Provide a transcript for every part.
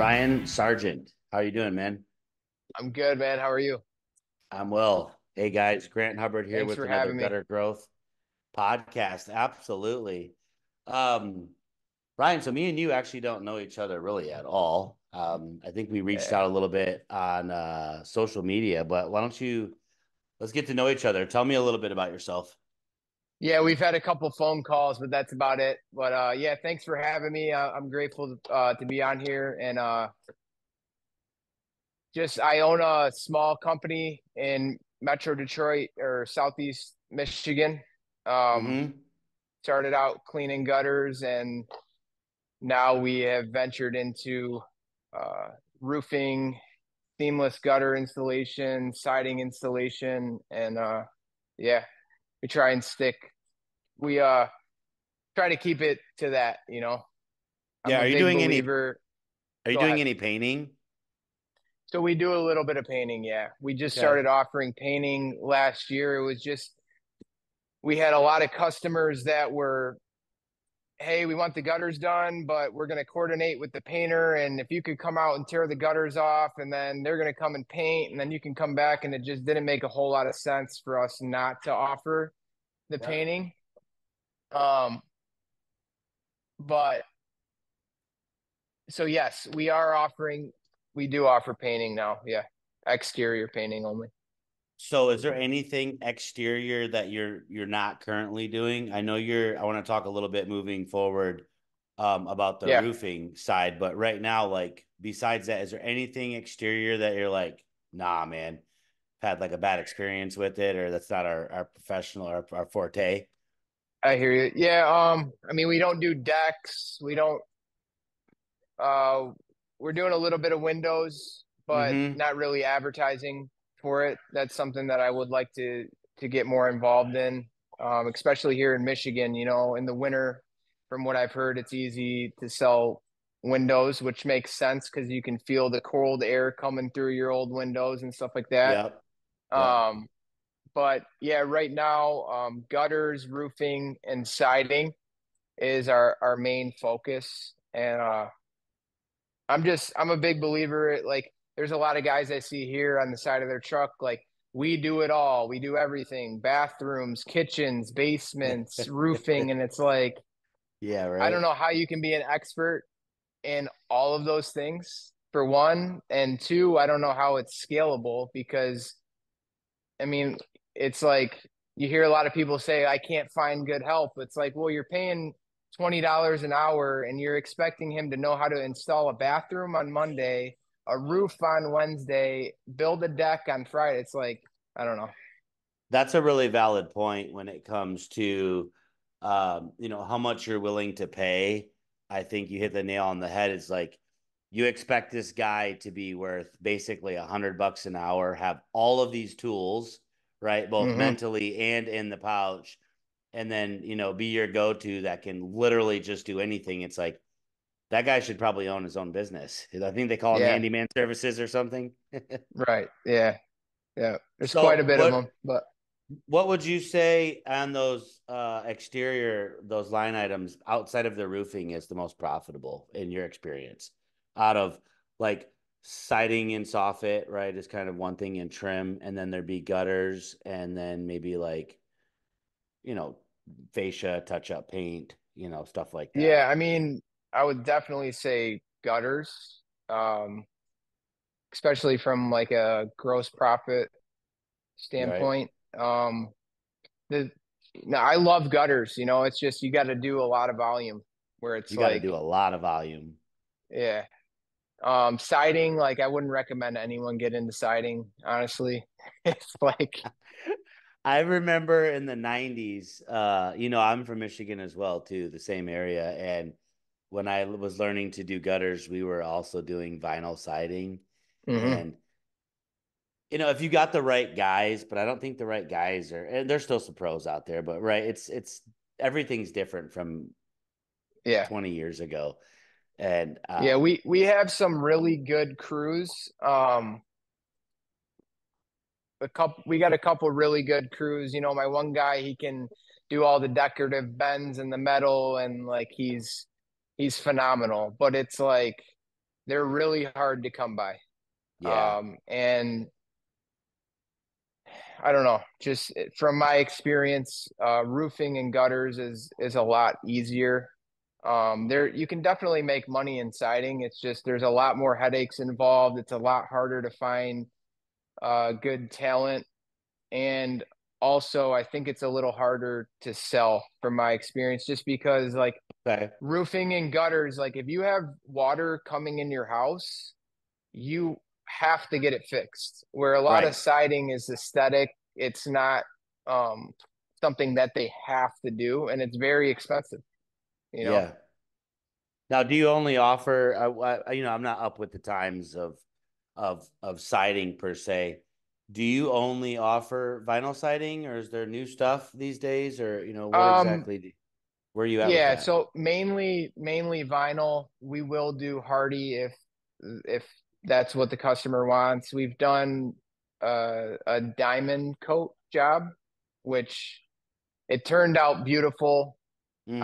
Bryan Sargent. How you doing, man? I'm good, man. How are you? I'm well. Hey guys, Grant Hubbard here Thanks with for another having me. Gutter Growth podcast. Absolutely. Um, Bryan, so me and you actually don't know each other really at all. I think we reached Yeah. out a little bit on social media, but why don't you let's get to know each other. Tell me a little bit about yourself. Yeah, we've had a couple phone calls, but that's about it. But yeah, thanks for having me. I'm grateful to be on here and just I own a small company in Metro Detroit or Southeast Michigan. Um, Mm-hmm. Started out cleaning gutters and now we have ventured into uh, roofing, seamless gutter installation, siding installation, and yeah, we try and stick. We try to keep it to that. I'm Yeah, a are you big doing any believer. are you Go doing ahead. any painting? So we do a little bit of painting, yeah. We just Okay. started offering painting last year. It was just we had a lot of customers that were, hey, we want the gutters done, but we're going to coordinate with the painter. And if you could come out and tear the gutters off, and then they're going to come and paint, and then you can come back. And it just didn't make a whole lot of sense for us not to offer the Yep. painting. Um, but so yes, we do offer painting now. Yeah. Exterior painting only. So is there anything exterior that you're not currently doing? I know I want to talk a little bit moving forward about the Yeah. roofing side, but right now, like besides that, is there anything exterior that you're like, nah, man, had like a bad experience with it, or that's not our professional our forte? I hear you. Yeah, I mean we don't do decks. We don't uh we're doing a little bit of windows, but Mm-hmm. not really advertising for it. That's something that I would like to get more involved in. Especially here in Michigan, in the winter, from what I've heard, it's easy to sell windows, which makes sense because you can feel the cold air coming through your old windows and stuff like that. Yep. Yep. Um, but yeah, right now, gutters, roofing, and siding is our main focus. And I'm a big believer. Like, there's a lot of guys I see here on the side of their truck. Like, we do it all. We do everything: bathrooms, kitchens, basements, roofing. And it's like, Yeah, I don't right. know how you can be an expert in all of those things, for one, and two, I don't know how it's scalable because I mean, it's like you hear a lot of people say, I can't find good help. It's like, well, you're paying $20 an hour and you're expecting him to know how to install a bathroom on Monday, a roof on Wednesday, build a deck on Friday. It's like, I don't know. That's a really valid point when it comes to how much you're willing to pay. I think you hit the nail on the head. It's like you expect this guy to be worth basically $100 an hour, have all of these tools, right? Both Hmm. mentally and in the pouch, and then, be your go-to that can literally just do anything. It's like that guy should probably own his own business. I think they call them Yeah. handyman services or something. Right. Yeah. Yeah. There's quite a So bit of them, what but What would you say on those exterior, those line items outside of the roofing is the most profitable in your experience? Out of like siding and soffit, right, is kind of one thing and trim, and then there'd be gutters, and then maybe like, you know, fascia, touch up paint, stuff like that. yeah, I mean, I would definitely say gutters, especially from like a gross profit Right. standpoint. The No, I love gutters. It's just you got to do a lot of volume. Where it's You got to like, do a lot of volume. yeah. Siding, like I wouldn't recommend anyone get into siding. Honestly, it's like, I remember in the 90s, I'm from Michigan as well, too, the same area. And when I was learning to do gutters, we were also doing vinyl siding. hmm. And, if you got the right guys, but I don't think the right guys and there's still some pros out there, but right, it's everything's different from Yeah, 20 years ago. And yeah. We have some really good crews. We got a couple really good crews. My one guy, he can do all the decorative bends in the metal, and like he's phenomenal. But it's like they're really hard to come by. Yeah. And I don't know, just from my experience, roofing and gutters is a lot easier. There you can definitely make money in siding. It's just there's a lot more headaches involved. It's a lot harder to find good talent, and also I think it's a little harder to sell from my experience, just because like Okay. roofing and gutters, like if you have water coming in your house, you have to get it fixed. Where a lot of Right. siding is aesthetic, it's not um, something that they have to do, and it's very expensive, you know? Yeah. Now, do you only offer? I'm not up with the times of siding per se. Do you only offer vinyl siding, or is there new stuff these days, or what Um, exactly? Where are you at with yeah, that? so mainly vinyl. We will do hardy if that's what the customer wants. We've done a diamond coat job, which it turned out beautiful. Mm-hmm.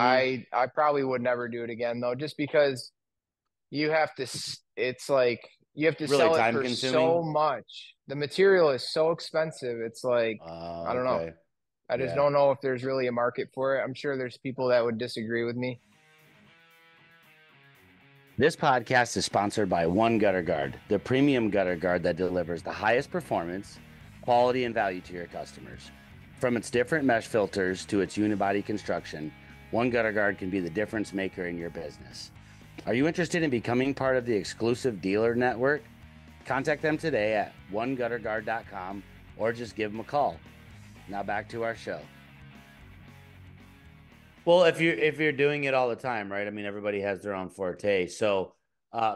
I probably would never do it again though, just because you have to, it's like you have to Really sell it time for so consuming. much. The material is so expensive. It's like, I don't know. Okay. I just Yeah. don't know if there's really a market for it. I'm sure there's people that would disagree with me. This podcast is sponsored by One Gutter Guard, the premium gutter guard that delivers the highest performance, quality, and value to your customers. From its different mesh filters to its unibody construction, One Gutter Guard can be the difference maker in your business. Are you interested in becoming part of the exclusive dealer network? Contact them today at onegutterguard.com or just give them a call. Now back to our show. Well, if you're doing it all the time, right? I mean, everybody has their own forte. So,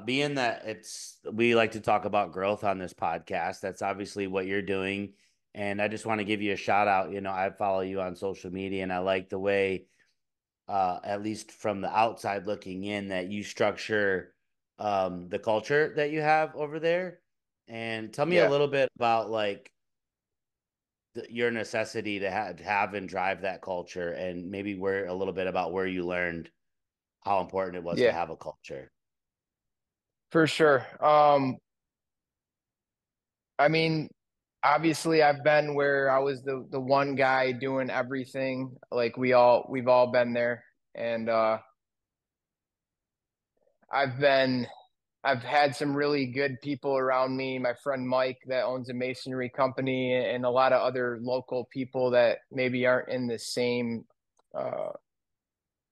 being that we like to talk about growth on this podcast, that's obviously what you're doing. And I just want to give you a shout out. I follow you on social media, and I like the way, at least from the outside looking in, that you structure the culture that you have over there. And tell me a Yeah. little bit about like your necessity to have and drive that culture, and maybe where a little bit about where you learned how important it was to Yeah, have a culture. for sure. I mean, obviously I've been where I was the one guy doing everything. Like we've all been there. And I've been I've had some really good people around me. My friend Mike that owns a masonry company, and a lot of other local people that maybe aren't in the same uh,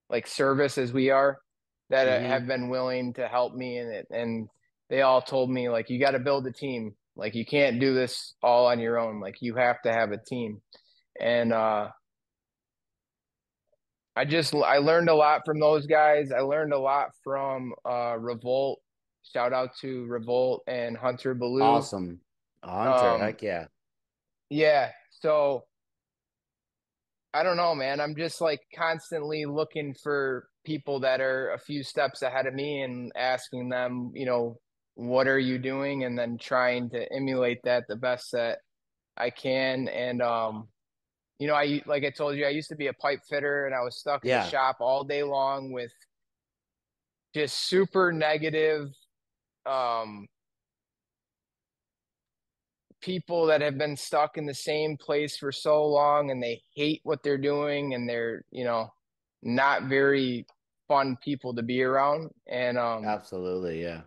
like service as we are, that have Mm-hmm. been willing to help me in it. And they all told me like, you got to build a team. Like you can't do this all on your own. Like you have to have a team. And I learned a lot from those guys. I learned a lot from Revolt. Shout out to Revolt and Hunter Ballou. Awesome. A hunter, Um, heck yeah. yeah, so I don't know, man. I'm just like constantly looking for people that are a few steps ahead of me and asking them, what are you doing? And then trying to emulate that the best that I can. And I like I told you, I used to be a pipe fitter, and I was stuck in the Yeah. shop all day long with just super negative um people that have been stuck in the same place for so long, and they hate what they're doing, and they're, not very fun people to be around. And Absolutely, yeah.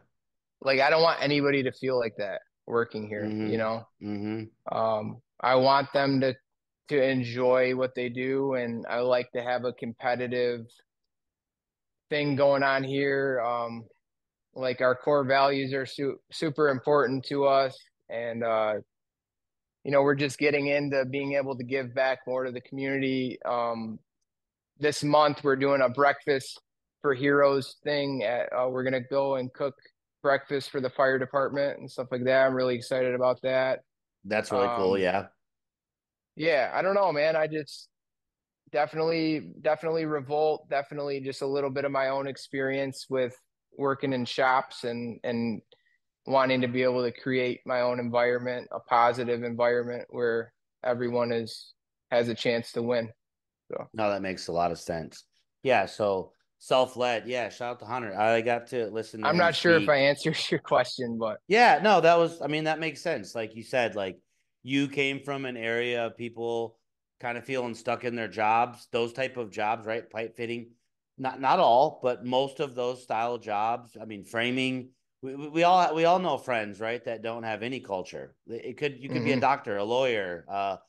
like I don't want anybody to feel like that working here, Mm-hmm. Mm-hmm. I want them to enjoy what they do, and I like to have a competitive thing going on here. Like our core values are super important to us, and we're just getting into being able to give back more to the community. This month, we're doing a breakfast for heroes thing. We're gonna go and cook breakfast for the fire department and stuff like that. I'm really excited about that. That's really cool, Um, yeah. yeah, I don't know, man. I just definitely revolt. Definitely just a little bit of my own experience with working in shops, and wanting to be able to create my own environment, a positive environment where everyone is has a chance to win. So No, that makes a lot of sense. Yeah, so Self-led. Yeah, shout out to Hunter. I got to listen to I'm him not sure if I speak. answered your question, but Yeah, no, that was, I mean, that makes sense. Like you said, like you came from an area of people kind of feeling stuck in their jobs, those type of jobs, right? Pipe fitting, not all, but most of those style jobs. I mean, framing. We all know friends, right, that don't have any culture. You could be a hmm doctor, a lawyer, a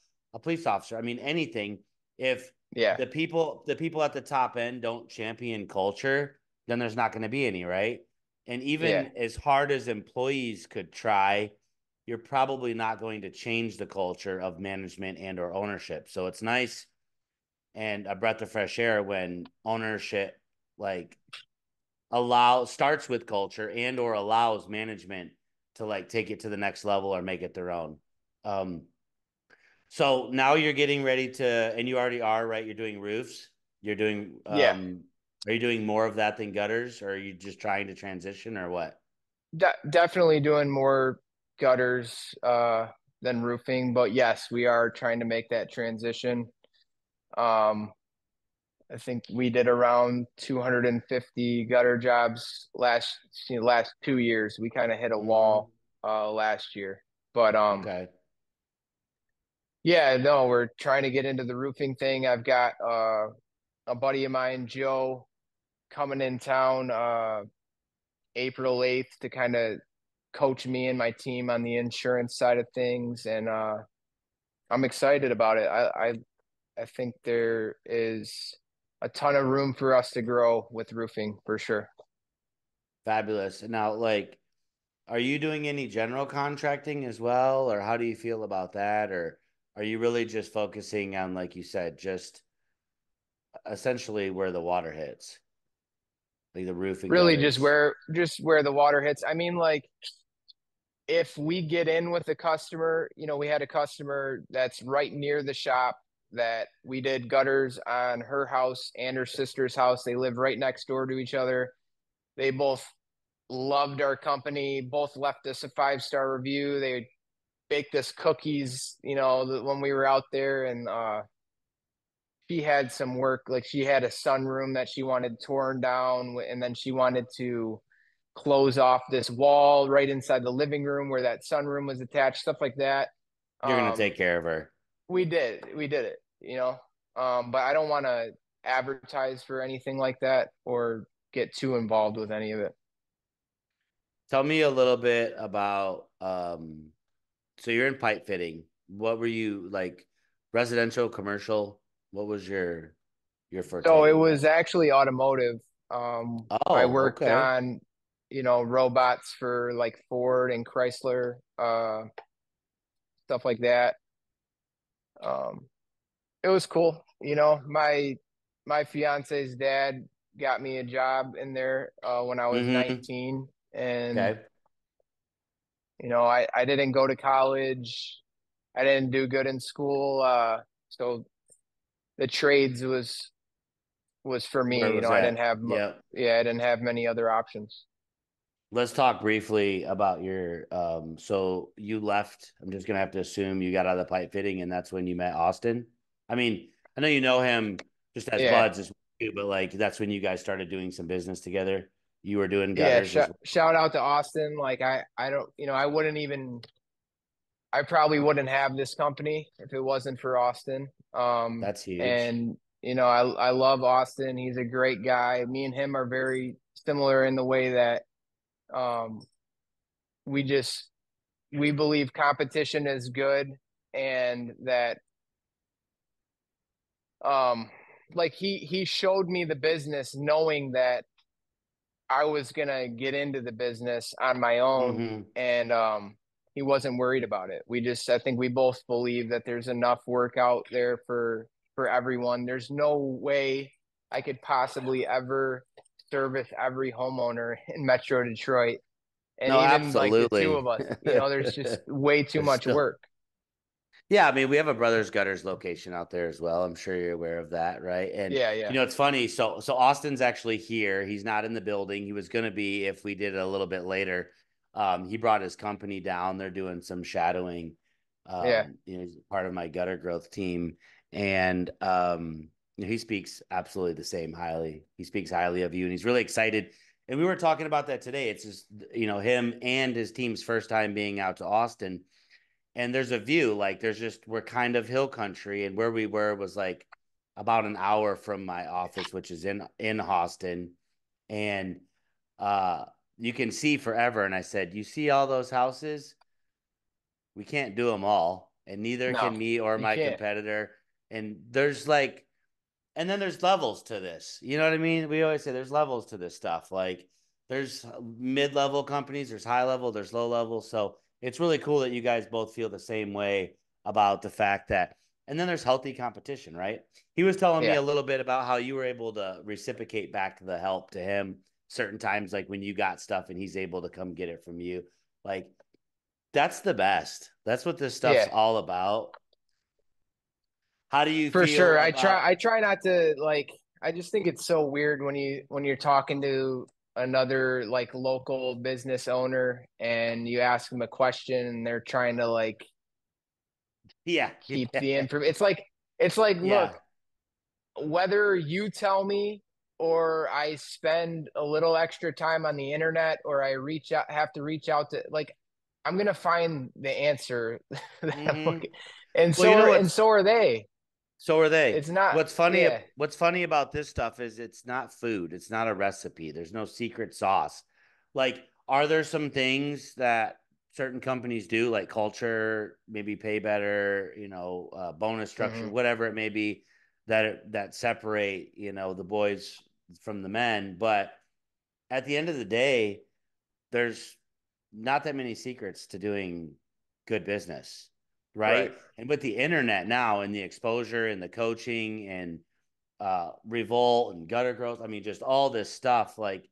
police officer. I mean, anything. If yeah, the people at the top end don't champion culture, then there's not going to be any, right? And yeah, even as hard as employees could try, you're probably not going to change the culture of management and or ownership. So it's nice and a breath of fresh air when ownership like starts with culture and or allows management to like take it to the next level or make it their own. Um, so now you're getting ready to, and you already are, right? You're doing roofs. You're doing, yeah. are you doing more of that than gutters, or are you just trying to transition, or what? Definitely doing more gutters than roofing, but yes, we are trying to make that transition. Um, I think we did around 250 gutter jobs last 2 years. We kind of hit a Mm-hmm. wall last year, but Okay. yeah, no, we're trying to get into the roofing thing. I've got a buddy of mine, Joe, coming in town April 8th to kind of coach me and my team on the insurance side of things, and I'm excited about it. I think there is a ton of room for us to grow with roofing for sure. Fabulous. And now, like, are you doing any general contracting as well, or how do you feel about that? Or are you really just focusing on, like you said, just essentially where the water hits, like the roof and Really, gutters? just where the water hits. I mean, like if we get in with a customer, we had a customer that's right near the shop that we did gutters on her house and her sister's house. They live right next door to each other. They both loved our company, both left us a 5-star review. They baked us cookies, when we were out there. And she had some work, like she had a sunroom that she wanted torn down, and then she wanted to close off this wall right inside the living room where that sunroom was attached, stuff like that. You're gonna Um, take care of her. we did it, but I don't want to advertise for anything like that or get too involved with any of it. Tell me a little bit about so you're in pipe fitting. What were you like, residential, commercial? What was your So forte it in was that? actually automotive. I Oh, worked okay. on, robots for like Ford and Chrysler, stuff like that. Um, it was cool. My fiance's dad got me a job in there when I was Mm-hmm. 19, and Okay. I didn't go to college. I didn't do good in school. So the trades was for Where me. was I didn't that? have Yep. yeah, I didn't have many other options. Let's talk briefly about your so you left. I'm just gonna have to assume you got out of the pipe fitting and that's when you met Austin. I mean, I know you know him just as Yeah. buds as well, but like that's when you guys started doing some business together. You were doing Yeah, gutters as well. shout out to Austin. Like I don't, I probably wouldn't have this company if it wasn't for Austin. That's huge. And I love Austin. He's a great guy. Me and him are very similar in the way that um, we just we believe competition is good, and that um, like he showed me the business knowing that I was gonna get into the business on my own, Mm-hmm. and he wasn't worried about it. I think we both believe that there's enough work out there for everyone. There's no way I could possibly ever service every homeowner in Metro Detroit, and No, even like the two absolutely. of us. There's just way too There's much still work. Yeah, I mean, we have a Brothers Gutters location out there as well. I'm sure you're aware of that, right? And Yeah, yeah, it's funny. So Austin's actually here. He's not in the building. He was going to be if we did it a little bit later. He brought his company down. They're doing some shadowing. yeah. He's part of my gutter growth team, and He speaks absolutely the same highly. He speaks highly of you, and he's really excited. And we were talking about that today. It's just, him and his team's first time being out to Austin. And there's a view, like there's just, we're kind of hill country, and where we were was like about an hour from my office, which is in Austin. And uh you can see forever. And I said, you see all those houses? We can't do them all, and neither No, can me or you my can't. competitor. And there's like, and then there's levels to this. You know what I mean? We always say there's levels to this stuff. Like there's mid-level companies, there's high level, there's low level. So it's really cool that you guys both feel the same way about the fact that, and then there's healthy competition, right? He was telling me Yeah. a little bit about how you were able to reciprocate back the help to him certain times, like when you got stuff and he's able to come get it from you. Like that's the best. That's what this stuff's Yeah. all about. How do you For feel sure. about? I try not to like I just think it's so weird when you're talking to another like local business owner and you ask them a question and they're trying to like Yeah, keep yeah, the info. It's like look, yeah. whether you tell me or I spend a little extra time on the internet or I reach out have to reach out to like I'm gonna find the answer that I'm Mm-hmm. looking and Well, you know what's so are they. so are they. It's not What's funny yeah. what's funny about this stuff is it's not food. It's not a recipe. There's no secret sauce. Like, are there some things that certain companies do, like culture, maybe pay better, bonus structure, Hmm. whatever it may be, that separate, the boys from the men. But at the end of the day, there's not that many secrets to doing good business, Right. right? And with the internet now and the exposure and the coaching and revolt and gutter growth, I mean, just all this stuff. Like,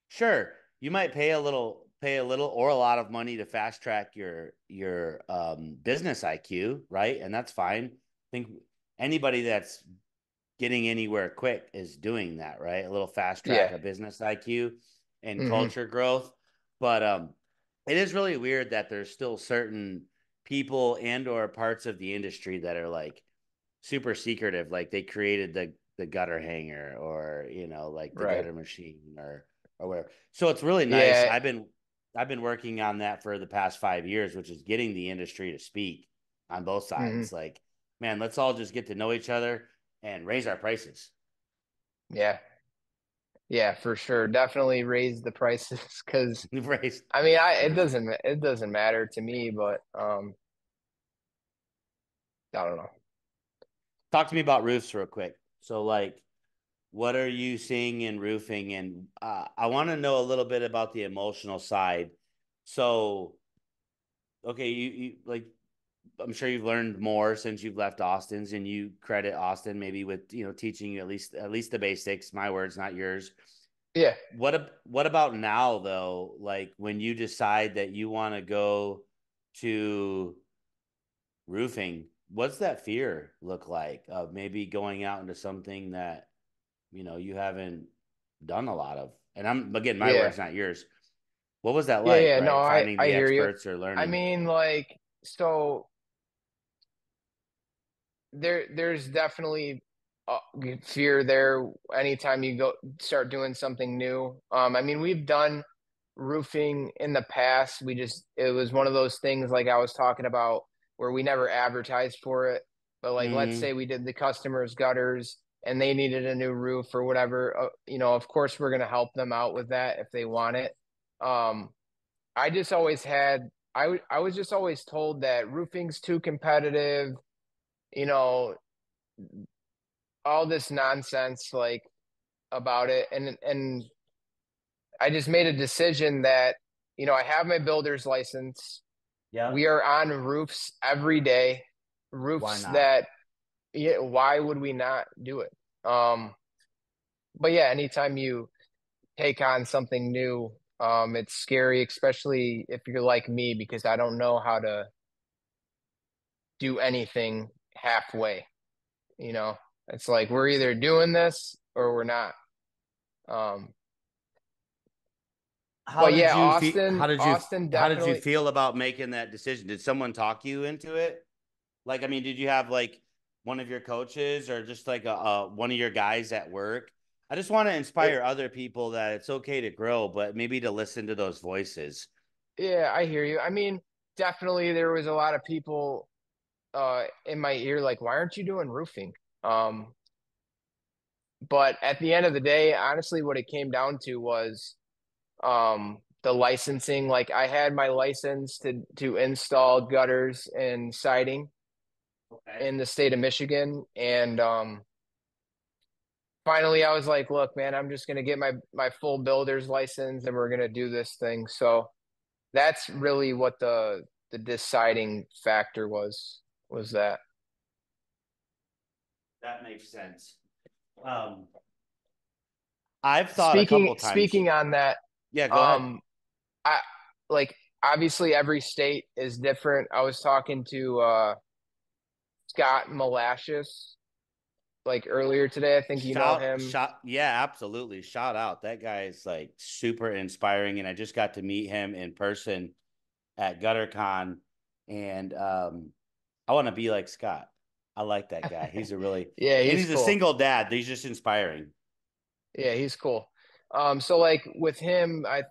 sure, you might pay a little or a lot of money to fast track your business IQ, right? And that's fine. I think anybody that's getting anywhere quick is doing that, right? A little fast track Yeah. of business IQ and Hmm. culture growth. But it is really weird that there's still certain people and or parts of the industry that are like super secretive, like they created the gutter hanger, or like the Right. gutter machine, or whatever. So it's really nice. Yeah. I've been working on that for the past 5 years, which is getting the industry to speak on both Hmm. sides. Like, man, let's all just get to know each other and raise our prices. Yeah. Yeah, for sure. Definitely raise the prices because Raise I mean, raise. it doesn't matter to me, but I don't know. Talk to me about roofs real quick. So, like, what are you seeing in roofing? And I want to know a little bit about the emotional side. So, okay, you like, I'm sure you've learned more since you've left Austin's, and you credit Austin maybe with teaching you at least the basics. My words, not yours. Yeah. What about now though? Like when you decide that you want to go to roofing, what's that fear look like of maybe going out into something that you haven't done a lot of? And I'm, again, my Yeah. words, not yours. What was that Yeah, like, yeah. No, right? Finding I the hear you. experts or I learning? mean, like, so there's definitely fear there anytime you go start doing something new. I mean, we've done roofing in the past. It was one of those things like I was talking about where we never advertised for it. But like, let's Mm-hmm. say we did the customers' gutters and they needed a new roof or whatever. Of course, we're going to help them out with that if they want it. Um, I just always had, I was just always told that roofing's too competitive, you know, all this nonsense like about it. And I just made a decision that, I have my builder's license. Yep. We are on roofs every day, Why roofs not? that, yeah, why would we not do it? But yeah, anytime you take on something new, it's scary, especially if you're like me, because I don't know how to do anything halfway, you know? It's like we're either doing this or we're not. Um, How but did yeah, you feel? Austin How did you definitely, feel about making that decision? Did someone talk you into it? Like, I mean, did you have like one of your coaches or just like one of your guys at work. I just want to It, inspire other people that it's okay to grow, but maybe to listen to those voices. yeah, I hear you. I mean, definitely there was a lot of people in my ear like, why aren't you doing roofing? Um, but at the end of the day, honestly, what it came down to was the licensing. Like I had my license to install gutters and siding Okay. in the state of Michigan, and finally I was like, look, man, I'm just gonna get my full builder's license, and we're gonna do this thing. So that's really what the deciding factor was that. That makes sense. Um, I've thought a Speaking couple times. speaking on that, Yeah, go ahead. um, I like obviously every state is different. I was talking to Scott Malashis like earlier today. I think you know him. Yeah, absolutely. Shout out. That guy is like super inspiring. And I just got to meet him in person at GutterCon. And I want to be like Scott. I like that guy. Yeah, And he's he's a cool. single dad. He's just inspiring. Yeah, he's cool. So like with him, I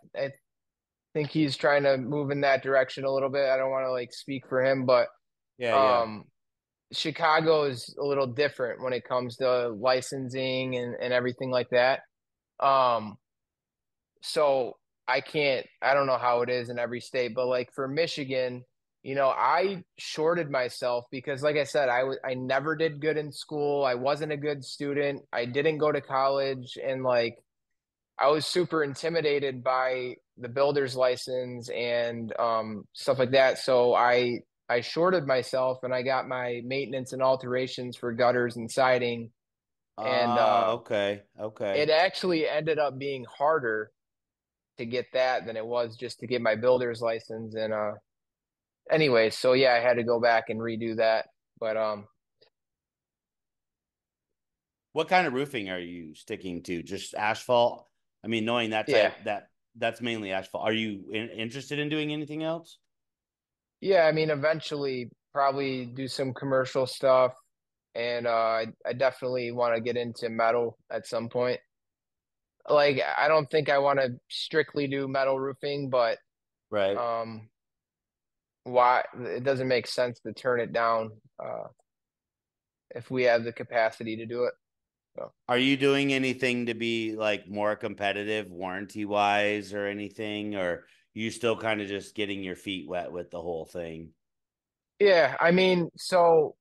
think he's trying to move in that direction a little bit. I don't want to like speak for him, but Yeah, yeah. um Chicago is a little different when it comes to licensing and everything like that. Um, so I don't know how it is in every state, but like for Michigan, I shorted myself because like I said, I never did good in school. I wasn't a good student. I didn't go to college, and like I was super intimidated by the builder's license and stuff like that. So I shorted myself and I got my maintenance and alterations for gutters and siding. And Okay. Okay. it actually ended up being harder to get that than it was just to get my builder's license. And anyway, so yeah, I had to go back and redo that. But What kind of roofing are you sticking to? Just asphalt? I mean, knowing that yeah, that's mainly asphalt. Are you interested in doing anything else? yeah, I mean, eventually probably do some commercial stuff. And I definitely want to get into metal at some point. Like, I don't think I want to strictly do metal roofing, but Right. um, why it doesn't make sense to turn it down if we have the capacity to do it. So, Are you doing anything to be like more competitive warranty wise or anything? Or you still kind of just getting your feet wet with the whole thing? yeah, I mean, so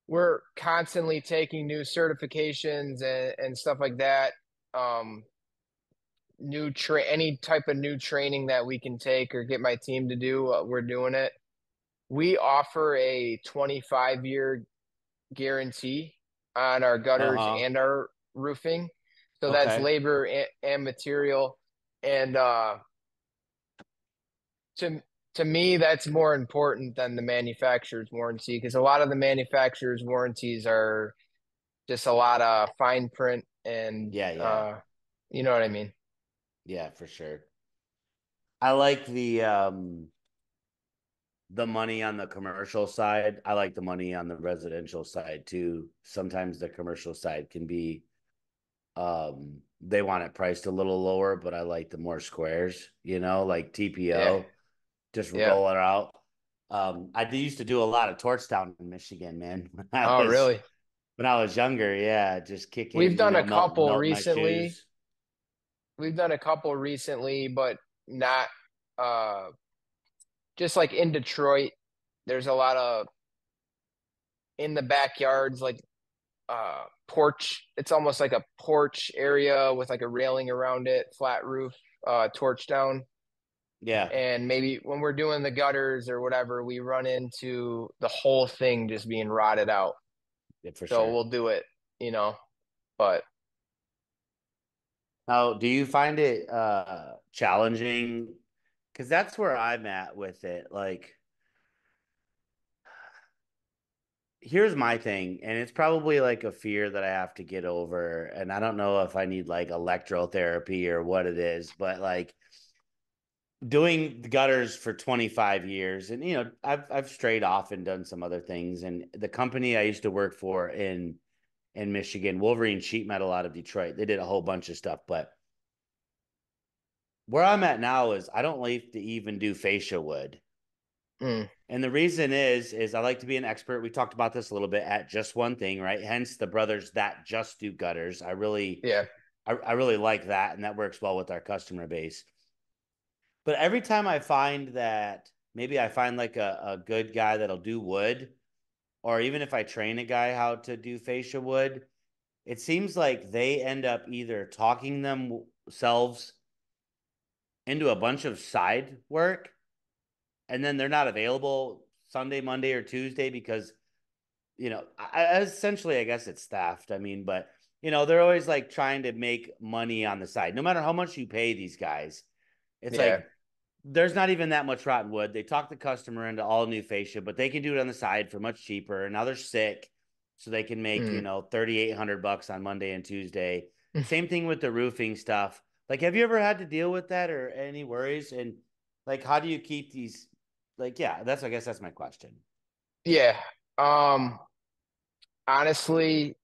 we're constantly taking new certifications and stuff like that. Um, any type of new training that we can take or get my team to do, we're doing it. We offer a 25-year guarantee on our gutters Uh-huh. and our roofing. So that's Okay. labor and material. And to to me, that's more important than the manufacturer's warranty because a lot of the manufacturer's warranties are just a lot of fine print and Yeah, yeah. you know what I mean? Yeah, for sure. I like the money on the commercial side. I like the money on the residential side too. Sometimes the commercial side can be they want it priced a little lower, but I like the more squares, like Yeah, TPO, just yeah. roll it out. Used to do a lot of torch down in Michigan, man, Oh, really? when I was younger. Yeah, just We've kicking, done a couple melt my recently. shoes. We've done a couple recently, but not uh just like in Detroit, there's a lot of in the backyards, like porch. It's almost like a porch area with like a railing around it, flat roof, torch down. Yeah, And maybe when we're doing the gutters or whatever, we run into the whole thing just being rotted out. yeah, for So sure. we'll do it, you know. But Now, do you find it challenging? Because that's where I'm at with it. Like, here's my thing, and it's probably like a fear that I have to get over. And I don't know if I need like electrotherapy or what it is, but like doing the gutters for 25 years, and I've strayed off and done some other things. And the company I used to work for in Michigan, Wolverine Sheet Metal out of Detroit, they did a whole bunch of stuff. But where I'm at now is I don't like to even do fascia wood. Mm, And the reason is I like to be an expert. We talked about this a little bit at just one thing, right? Hence the brothers that just do gutters. yeah. I really like that, and that works well with our customer base. But every time I find that maybe I find like a good guy that'll do wood, or even if I train a guy how to do fascia wood, it seems like they end up either talking themselves into a bunch of side work, and then they're not available Sunday, Monday, or Tuesday because essentially, I guess it's theft. I mean, but they're always like trying to make money on the side. No matter how much you pay these guys, it's Yeah. like there's not even that much rotten wood. They talk the customer into all new fascia, but they can do it on the side for much cheaper. And now they're sick, so they can make Mm. $3,800 on Monday and Tuesday. Same thing with the roofing stuff. Like, have you ever had to deal with that or any worries? And like, how do you keep these? Like, yeah, I guess that's my question. Yeah. Um, Honestly,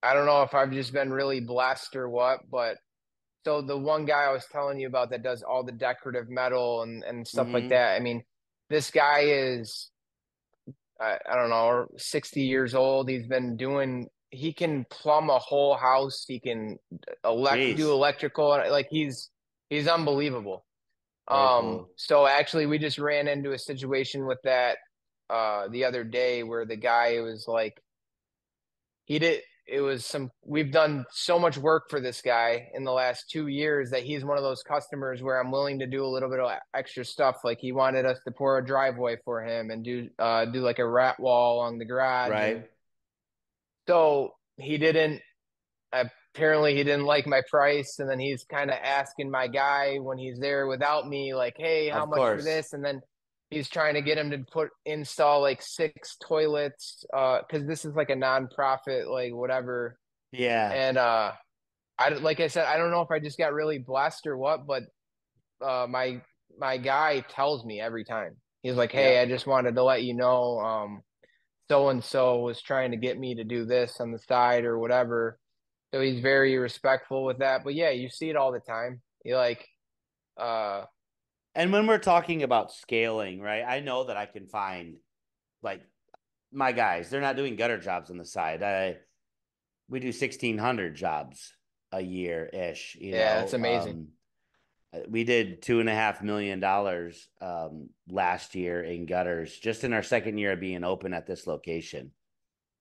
I don't know if I've just been really blessed or what, but so the one guy I was telling you about that does all the decorative metal and stuff like Mm-hmm. that. I mean, this guy is I don't know, 60 years old. He can plumb a whole house. He can do Jeez, electrical. Like he's unbelievable. very cool. So actually we just ran into a situation with that the other day where the guy was like he did it was some we've done so much work for this guy in the last 2 years that he's one of those customers where I'm willing to do a little bit of extra stuff. Like he wanted us to pour a driveway for him and do like a rat wall along the garage. And Right. so he didn't apparently he didn't like my price, and then he's kind of asking my guy when he's there without me like, hey, how Of much for course. this? And then he's trying to get him to install like 6 toilets because this is like a nonprofit, like whatever. Yeah. And I like I said, I don't know if I just got really blessed or what, but my guy tells me every time. He's like, hey, I Yep. just wanted to let you know so and so was trying to get me to do this on the side or whatever. So he's very respectful with that. But yeah, you see it all the time. You like uh And when we're talking about scaling, right? I know that I can find like my guys, they're not doing gutter jobs on the side. We do 1,600 jobs a year ish, yeah, that's amazing. we did $2.5 million last year in gutters, just in our second year of being open at this location.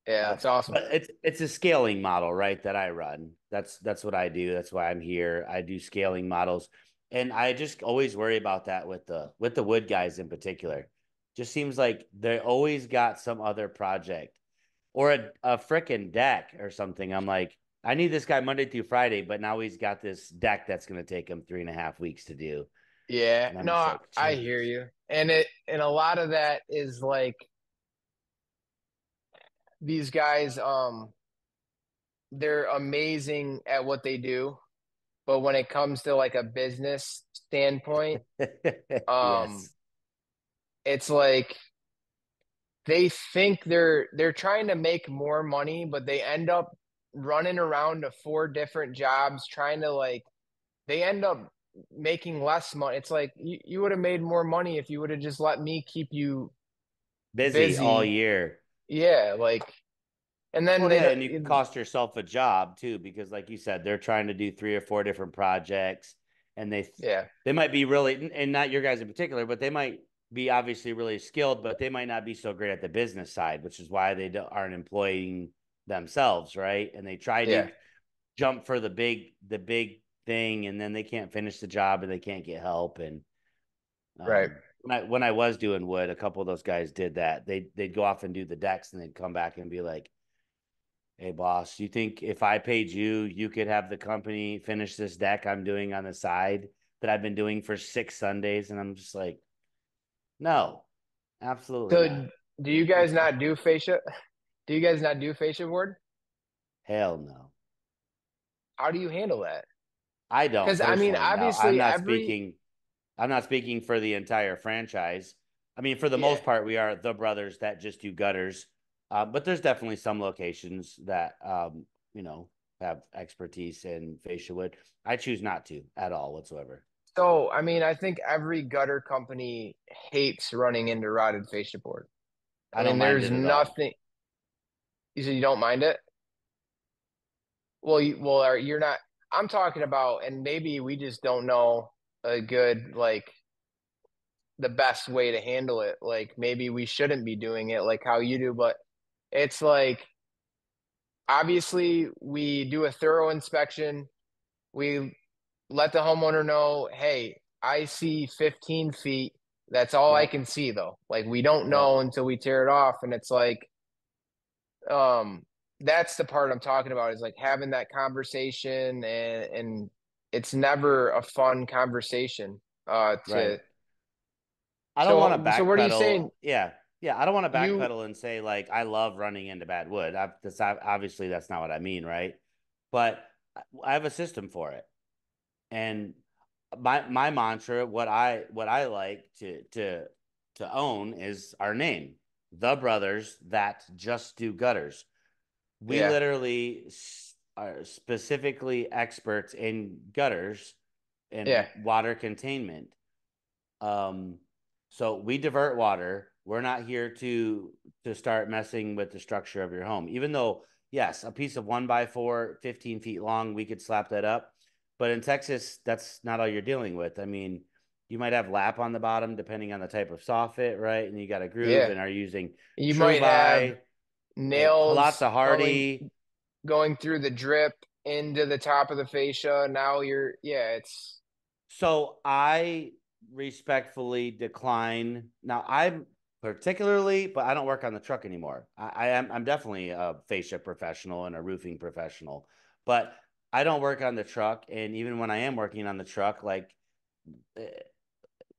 Yeah, that's awesome. But it's a scaling model, right? That I run. That's what I do. That's why I'm here. I do scaling models, and I just always worry about that with the wood guys in particular. Just seems like they always got some other project or a freaking deck or something. I'm like, I need this guy Monday through Friday, but now he's got this deck that's going to take him 3.5 weeks to do, Yeah, and I'm no, just like, I hear geez. you. And a lot of that is like these guys they're amazing at what they do, but when it comes to like a business standpoint, um Yes, it's like they think they're trying to make more money, but they end up running around to 4 different jobs trying to like they end up making less money. It's like you would have made more money if you would have just let me keep you busy all busy. year. Yeah, like and then Well, they yeah, and you don't cost yourself a job too, because like you said, they're trying to do three or four different projects, and yeah, they might be really, and not your guys in particular, but they might be obviously really skilled, but they might not be so great at the business side, which is why they aren't employing themselves, right? And they try yeah, to jump for the big thing, and then they can't finish the job, and they can't get help. And right. when I was doing wood, a couple of those guys did that. They'd go off and do the decks, and they'd come back and be like, hey, boss, you think if I paid you, you could have the company finish this deck I'm doing on the side that I've been doing for 6 Sundays? And I'm just like, no, absolutely not. So do you guys not do fascia? Do you guys not do fascia board? Hell no. How do you handle that? I don't Because I mean, personally. No, I'm obviously not every speaking. I'm not speaking for the entire franchise. I mean, for the Yeah. most part, we are the brothers that just do gutters. But there's definitely some locations that, you know, have expertise in fascia wood. I choose not to at all whatsoever. So, I mean, I think every gutter company hates running into rotted fascia board. I I don't mean, mind there's it at all. nothing. You said you don't mind it? You're not. I'm talking about, and maybe we just don't know a good, like, the best way to handle it. Like, maybe we shouldn't be doing it like how you do, but it's like, obviously, we do a thorough inspection. We let the homeowner know, hey, I see 15 feet. That's all I Yep. can see, though. Like, we don't Yep. know until we tear it off. And it's like, um, that's the part I'm talking about is like having that conversation, and it's never a fun conversation. Right. I don't want to So what are you backpedal. saying? Yeah. Yeah. I don't want to You, backpedal and say, like, I love running into bad wood. Obviously, that's not what I mean. Right. But I have a system for it. And my mantra, what I like to own is our name, the brothers that just do gutters. We yeah, literally are specifically experts in gutters yeah, and water containment. Um, so we divert water. We're not here to start messing with the structure of your home. Even though, yes, a piece of 1x4, 15 feet long, we could slap that up. But in Texas, that's not all you're dealing with. I mean, you might have lap on the bottom depending on the type of soffit, right? And you got a groove yeah. and are using You True might have By, nails Palazzo Hardy. going through the drip into the top of the fascia. Now yeah, it's So I respectfully decline. Now I'm particularly, but I don't work on the truck anymore. I'm definitely a fascia professional and a roofing professional, but I don't work on the truck. And even when I am working on the truck, like eh,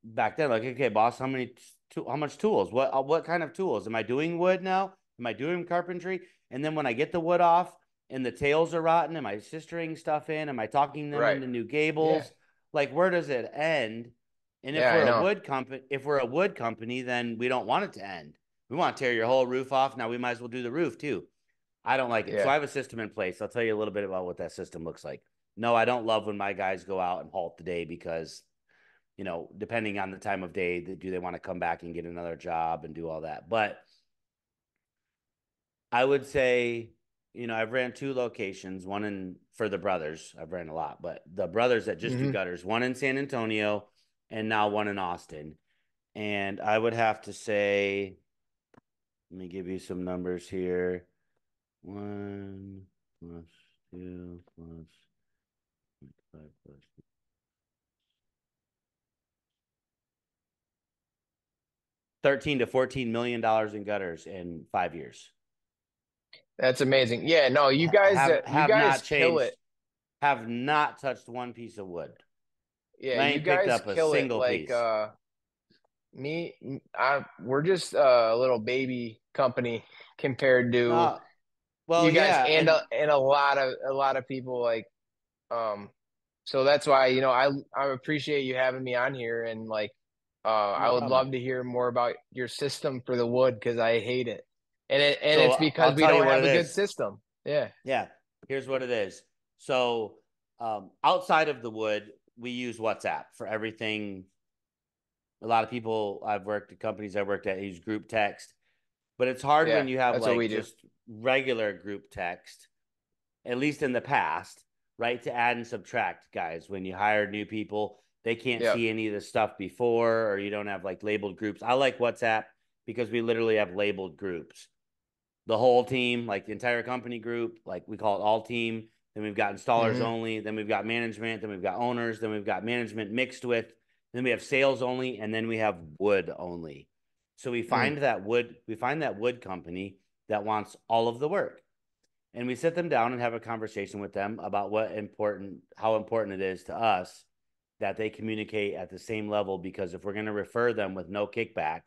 back then, like, okay, boss, how much tools? What kind of tools? Am I doing wood now? Am I doing carpentry? And then when I get the wood off and the tails are rotten, am I sistering stuff in? Am I talking them right. into new Yeah, gables? Like, where does it end? And yeah, I know. if we're a wood company, then we don't want it to end. We want to tear your whole roof off. Now we might as well do the roof too. I don't like it. So I Yeah, have a system in place. I'll tell you a little bit about what that system looks like. No, I don't love when my guys go out and halt the day because, depending on the time of day, do they want to come back and get another job and do all that? But I would say, I've ran two locations, one in for the brothers. I've ran a lot, but the brothers that just do hmm gutters, one in San Antonio and now one in Austin. And I would have to say, let me give you some numbers here. One plus two plus five plus 13 to $14 million in gutters in 5 years. That's amazing. Yeah, no, you Have guys not kill it. changed, have not touched one piece of wood. Yeah, I you ain't picked guys up a kill it. single piece. We're just a little baby company compared to No, well, you guys yeah, and and a lot of people like um so that's why I appreciate you having me on here, and like no I would problem. love to hear more about your system for the wood because I hate it. And So it's because I'll we tell you don't what have it a good is. system. Yeah. Yeah, here's what it is. So outside of the wood, we use WhatsApp for everything. A lot of people I've worked at companies I've worked at use group text, but it's hard Yeah, when you have that's what like we do. just regular group text, at least in the past, right? To add and subtract, guys. When you hire new people, they can't Yep. see any of the stuff before, or you don't have like labeled groups. I like WhatsApp because we literally have labeled groups. The whole team, like the entire company group, like we call it all team. Then we've got installers hmm only. Then we've got management. Then we've got owners. Then we've got management mixed with. Then we have sales only, and then we have wood only. So Mm. we find that wood company that wants all of the work, and we sit them down and have a conversation with them about how important it is to us that they communicate at the same level. Because if we're going to refer them with no kickback,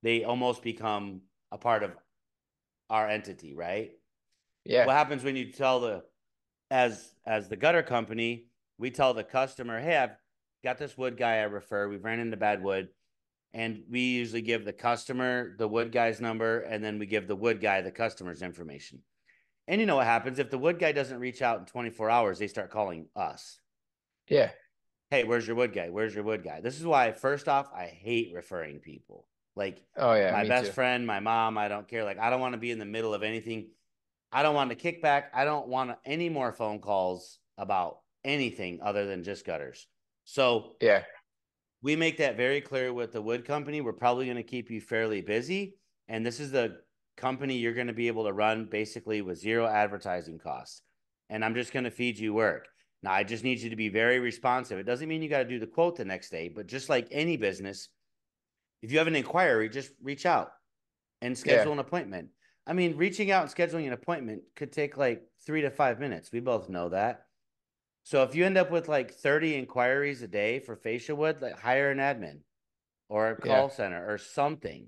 they almost become a part of our entity, right? Yeah. What happens when you tell as the gutter company, we tell the customer, hey, got this wood guy I refer. We've ran into bad wood, and we usually give the customer the wood guy's number, and then we give the wood guy the customer's information. And you know what happens if the wood guy doesn't reach out in 24 hours? They start calling us. Yeah. Hey, where's your wood guy? Where's your wood guy? This is why, first off, I hate referring people. Like Oh yeah, my me best too. friend, my mom, I don't care. Like, I don't want to be in the middle of anything. I don't want to kick back. I don't want any more phone calls about anything other than just gutters. So Yeah. we make that very clear with the wood company. We're probably going to keep you fairly busy. And this is the company you're going to be able to run basically with zero advertising costs. And I'm just going to feed you work. Now, I just need you to be very responsive. It doesn't mean you got to do the quote the next day, but just like any business, if you have an inquiry, just reach out and Yeah. schedule an appointment. I mean, reaching out and scheduling an appointment could take like 3 to 5 minutes. We both know that. So if you end up with like 30 inquiries a day for fascia wood, like hire an admin or a Yeah. call center or something.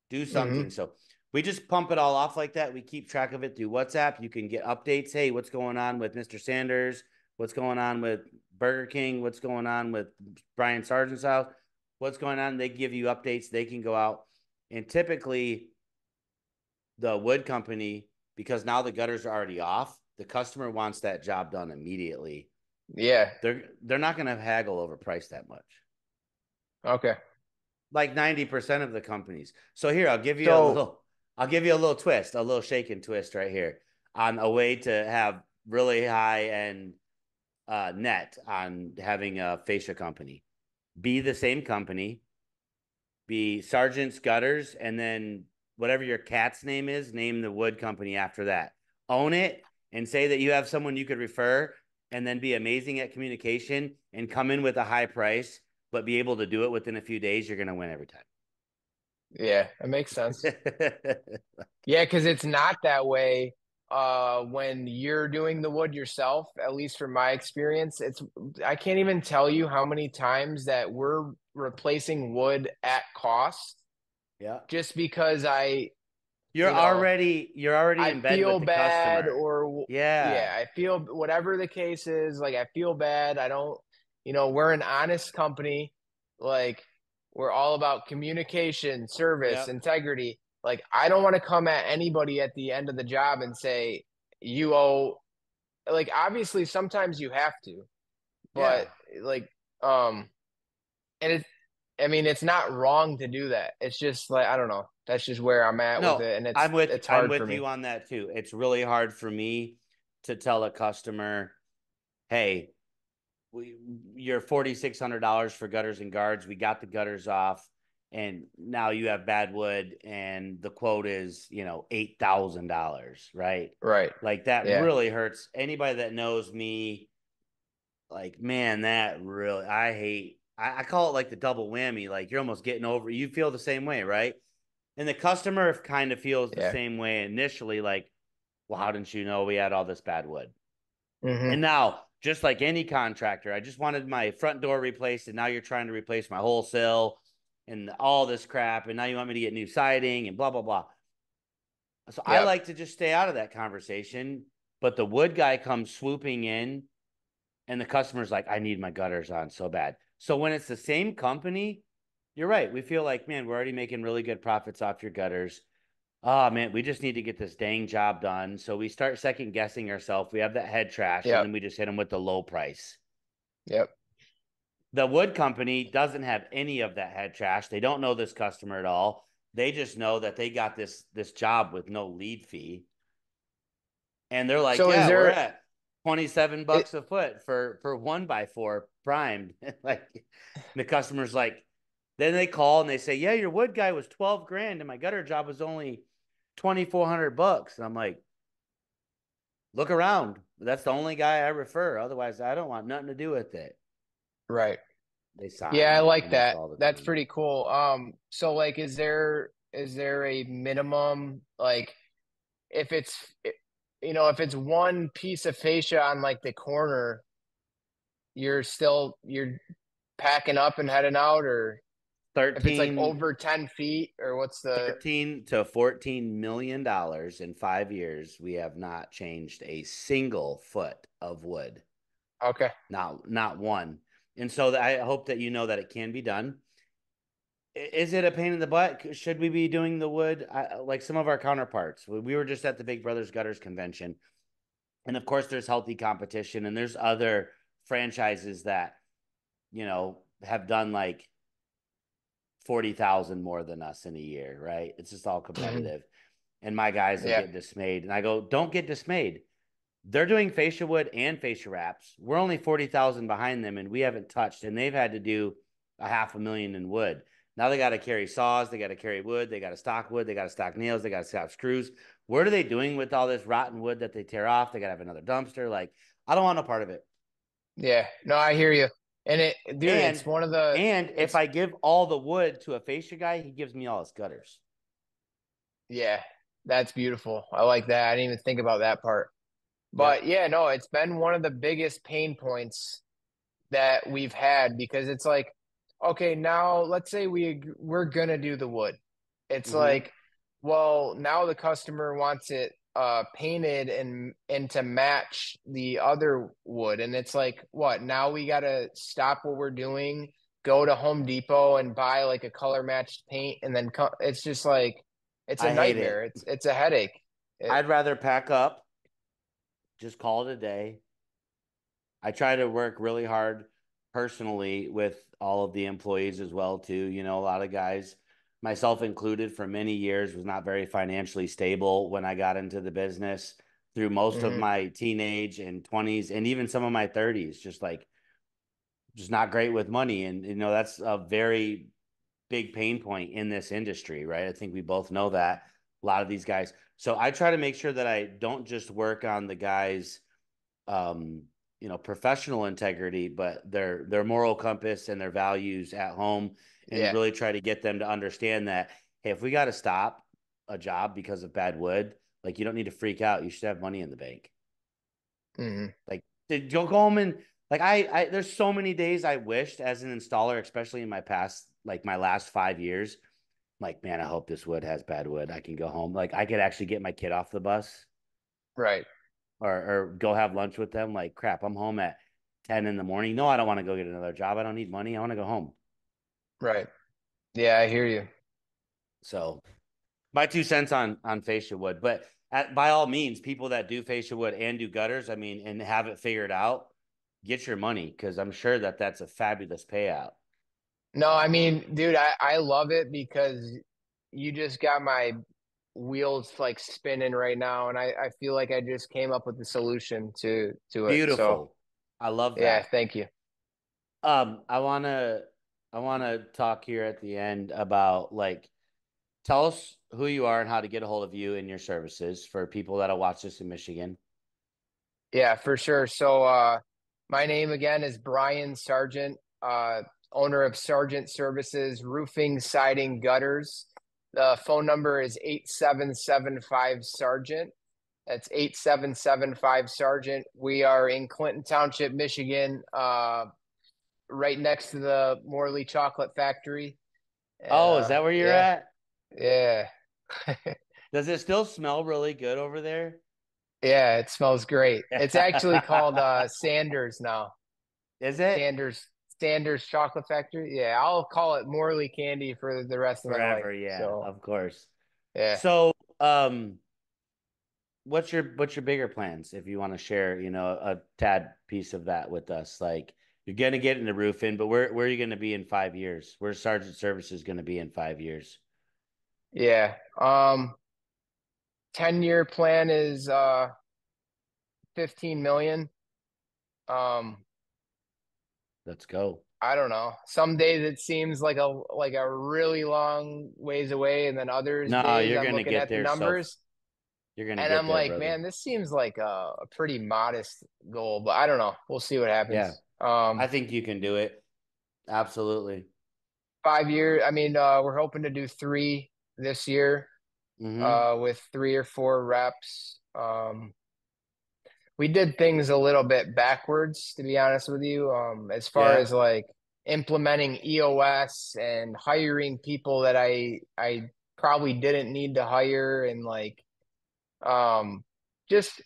Do Hmm. something. So we just pump it all off like that. We keep track of it through WhatsApp. You can get updates. Hey, what's going on with Mr. Sanders? What's going on with Burger King? What's going on with Bryan Sargent's house? What's going on? They give you updates. They can go out. And typically, the wood company, because now the gutters are already off, the customer wants that job done immediately. Yeah. They're not going to haggle over price that much. Okay. Like 90% of the companies. So here, So I'll give you a little twist, a little shake and twist right here on a way to have really high end net on having a fascia company. Be the same company, be Sargent's Gutters, and then whatever your cat's name is, name the wood company after that. Own it and say that you have someone you could refer, and then be amazing at communication and come in with a high price, but be able to do it within a few days. You're going to win every time. yeah, it makes sense. Yeah, because it's not that way when you're doing the wood yourself, at least from my experience. I can't even tell you how many times that we're replacing wood at cost Yeah. just because You're you know, already I in bed with feel the bad customer. or Yeah. yeah, I feel whatever the case is, like I feel bad. I don't, we're an honest company. Like we're all about communication, service, Yeah. integrity. Like I don't want to come at anybody at the end of the job and say you owe like obviously sometimes you have to, Yeah. but like um and it's I mean it's not wrong to do that. It's just like I don't know. That's just where I'm at with No, it and it's I'm hard for with me. you on that too. It's really hard for me to tell a customer, "Hey, you're $4,600 for gutters and guards. We got the gutters off, and now you have bad wood, and the quote is, $8,000, right?" Right. Like that Yeah. really hurts anybody that knows me. Like, man, that really, I hate, I call it like the double whammy. Like, you're almost getting over, you feel the same way, right? And the customer kind of feels the Yeah. same way initially, like, well, how didn't you know we had all this bad wood? Hmm. And now, just like any contractor, I just wanted my front door replaced, and now you're trying to replace my whole sill and all this crap, and now you want me to get new siding and blah, blah, blah. So I Yep. like to just stay out of that conversation. But the wood guy comes swooping in, and the customer's like, I need my gutters on so bad. So when it's the same company, you're right. We feel like, man, we're already making really good profits off your gutters. Oh man, we just need to get this dang job done. So we start second guessing ourselves. We have that head trash, and Yep. then we just hit them with the low price. Yep. The wood company doesn't have any of that head trash. They don't know this customer at all. They just know that they got this job with no lead fee. And they're like, So is yeah, we're there at 27 it bucks a foot for 1x4 primed. Like the customer's like, then they call and they say, yeah, your wood guy was 12 grand and my gutter job was only 2,400 bucks. And I'm like, look around. That's the only guy I refer. Otherwise, I don't want nothing to do with it. right? They Yeah, I sign like almost that. all the That's time. pretty cool. So like is there a minimum like if it's if it's one piece of fascia on like the corner, you're packing up and heading out or if it's like 13, over 10 feet or what's the 13 to $14 million in 5 years. We have not changed a single foot of wood. okay. Not one. And so I hope that you know that it can be done. Is it a pain in the butt? Should we be doing the wood like some of our counterparts? We were just at the Big Brothers Gutters convention, and of course, there's healthy competition, and there's other franchises that have done like 40,000 more than us in a year, right? It's just all Mhm. competitive. And my guys will Yeah. get dismayed. And I go, don't get dismayed. They're doing fascia wood and fascia wraps. We're only 40,000 behind them, and we haven't touched. And they've had to do a 500,000 in wood. Now they got to carry saws, they got to carry wood, they got to stock wood, they got to stock nails, they got to stock screws. What are they doing with all this rotten wood that they tear off? They got to have another dumpster. Like, I don't want no part of it. Yeah. No, I hear you. And dude, it's And one of the, and if it's, I give all the wood to a fascia guy, he gives me all his gutters. yeah, that's beautiful. I like that. I didn't even think about that part. But Yep. yeah, no, it's been one of the biggest pain points that we've had because it's like, okay, now let's say we're gonna do the wood. It's Mm-hmm. like, well, now the customer wants it painted and to match the other wood. And it's like, what? Now we gotta stop what we're doing, go to Home Depot and buy like a color matched paint, and then it's just like it's a I hate nightmare. it. It's a headache. It, I'd rather pack up, just call it a day. I try to work really hard personally with all of the employees as well too. A lot of guys, myself included, for many years was not very financially stable when I got into the business through most of mhm. my teenage and 20s and even some of my 30s, just not great with money. And that's a very big pain point in this industry, right? I think we both know that, a lot of these guys. So I try to make sure that I don't just work on the guys um, professional integrity, but their moral compass and their values at home, and Yeah. really try to get them to understand that, hey, if we got to stop a job because of bad wood, like, you don't need to freak out. You should have money in the bank. Hmm. Like, did you go home and like I there's so many days I wished as an installer, especially in my past, like my last 5 years, like, man, I hope this wood has bad wood. I can go home. Like, I could actually get my kid off the bus Right. or go have lunch with them. Like, crap, I'm home at 10 in the morning. No, I don't want to go get another job. I don't need money. I want to go home. Right. Yeah, I hear you. So my 2 cents on fascia wood. But by all means, people that do fascia wood and do gutters, I mean, and have it figured out, get your money, because I'm sure that that's a fabulous payout. No, I mean, dude, I love it because you just got my wheels like spinning right now, and I feel like I just came up with the solution to it. So Beautiful. I love yeah, that. thank you. I wanna talk here at the end about, like, tell us who you are and how to get a hold of you and your services for people that'll watch this in Michigan. Yeah, for sure. So my name again is Bryan Sargent, owner of Sargent Services, roofing, siding, gutters. The phone number is 8775 Sargent. That's 8775 Sargent. We are in Clinton Township, Michigan, right next to the Morley Chocolate Factory. And Oh, is that where you're yeah, at? yeah. Does it still smell really good over there? Yeah, it smells great. It's actually called Sanders now. Is it? Sanders Chocolate Factory. Yeah, I'll call it Morley Candy for the rest of my life. Forever, yeah, So of course. yeah. So, what's your bigger plans, if you want to share, a tad piece of that with us? Like, you're gonna get in the roof in, but where are you gonna be in 5 years? Where's Sargent Services gonna be in 5 years? Yeah. 10-year plan is 15 million. Um, Let's go. I don't know. Some days it seems like a really long ways away, and then others No, days you're I'm gonna looking get at the there. numbers You're gonna and get I'm there, like, brother. man, this seems like a pretty modest goal, but I don't know. We'll see what Yeah, happens. I think you can do it. Absolutely. 5 years. I mean, we're hoping to do three this year, Mm-hmm. with 3 or 4 reps. We did things a little bit backwards, to be honest with you. As far Yeah. as like implementing EOS and hiring people that I probably didn't need to hire, and like um just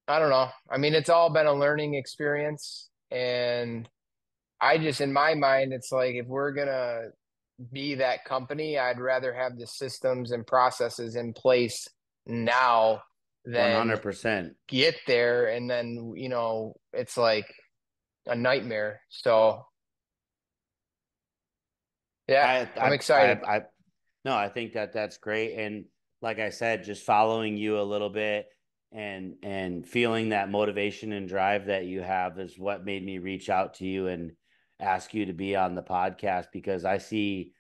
I don't know. I mean, it's all been a learning experience. And I just, in my mind, it's like if we're gonna be that company, I'd rather have the systems and processes in place now than 100%. get there and then, it's like a nightmare. So yeah, I, I'm I, excited. I, I, no, I think that that's great. And like I said, just following you a little bit and feeling that motivation and drive that you have is what made me reach out to you and ask you to be on the podcast because I see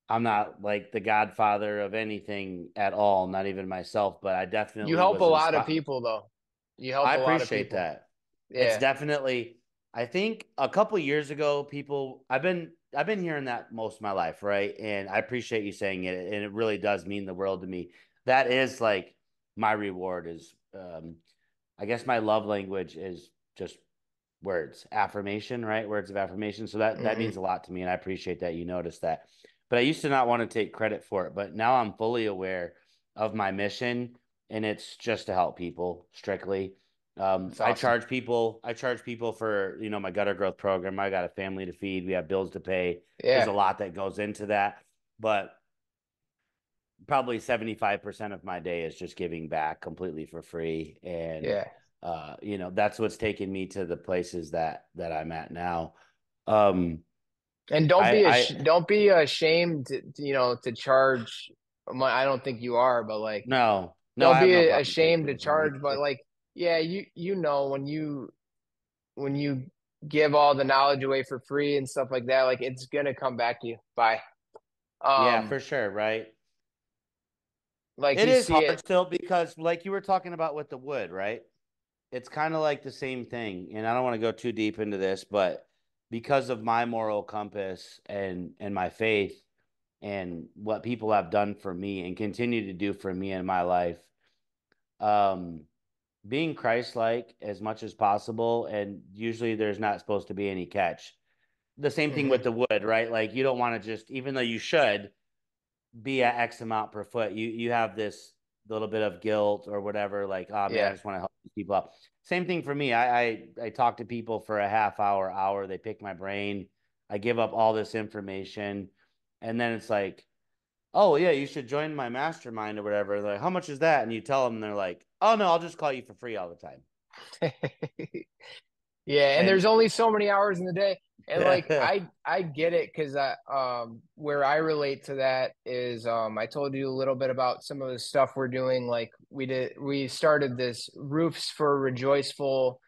I'm not like the godfather of anything at all, not even myself, but I You definitely help a was lot of inspired. people though. You help I a lot of appreciate people. that. It's Yeah. definitely, I think a couple years ago, I've been hearing that most of my life, right? And I appreciate you saying it, and it really does mean the world to me. That is like my reward is, I guess my love language is just words, affirmation, right? Words of affirmation. So that Hmm. means a lot to me, and I appreciate that you noticed that. But I used to not want to take credit for it, but now I'm fully aware of my mission, and it's just to help people strictly. That's I awesome. charge people. I charge people for my gutter growth program. I got a family to feed. We have bills to pay. There's a Yeah. lot that goes into that, but probably 75% of my day is just giving back completely for free, and Yeah. that's what's taken me to the places that I'm at now. um And I don't be ashamed to charge. I don't think you are, but like, no, I don't have be no problem ashamed to taking money. charge. But like, yeah, you know when you give all the knowledge away for free and stuff like that, like it's gonna come back to you. Bye. Yeah, Um, for sure, right. like It you is see hard it. still because like you were talking about with the wood, right? It's kind of like the same thing, and I don't want to go too deep into this, but because of my moral compass and my faith and what people have done for me and continue to do for me in my life, um being Christ-like as much as possible, and usually there's not supposed to be any catch. The same thing with Hmm. the wood, right? Like you don't want to just, even though you should be at X amount per foot, you have this little bit of guilt or whatever, like, oh man, I Yeah. just want to help these people out. Same thing for me. I talk to people for a half hour, they pick my brain, I give up all this information, and then it's like, oh yeah, you should join my mastermind or whatever. They're like, how much is that? And you tell them, they're like, oh no, I'll just call you for free all the time. Yeah, and there's And only so many hours in the day. And like I get it because I where I relate to that is I told you a little bit about some of the stuff we're doing. Like we started this Roofs for Rejoiceful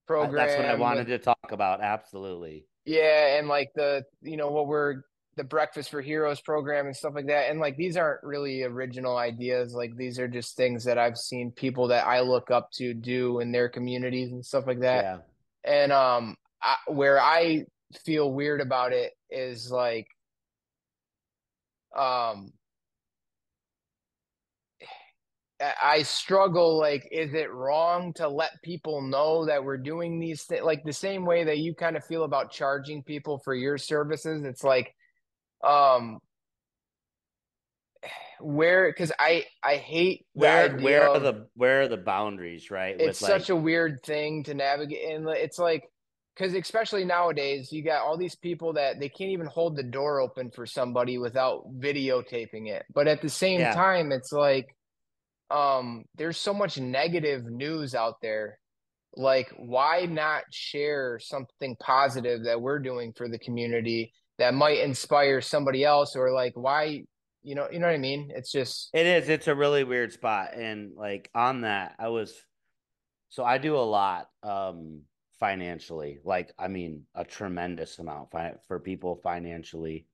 that's what I program with, wanted to talk about. Absolutely. yeah, and like what we're the Breakfast for Heroes program and stuff like that. And like these aren't really original ideas. Like these are just things that I've seen people that I look up to do in their communities and stuff like that. Yeah. And where I feel weird about it is like um I struggle, like, is it wrong to let people know that we're doing these things, like the same way that you kind of feel about charging people for your services? It's like um where, because I hate the idea of, Where are the boundaries, right? it's With such like, a weird thing to navigate. And it's like, because especially nowadays, you got all these people that they can't even hold the door open for somebody without videotaping it. But at the same yeah, time, it's like, there's so much negative news out there. Like, why not share something positive that we're doing for the community that might inspire somebody else? Or like, why, you know what I mean? It's just, it is. It's a really weird spot. And like on that, so I do a lot financially. Like, I mean, a tremendous amount for people financially.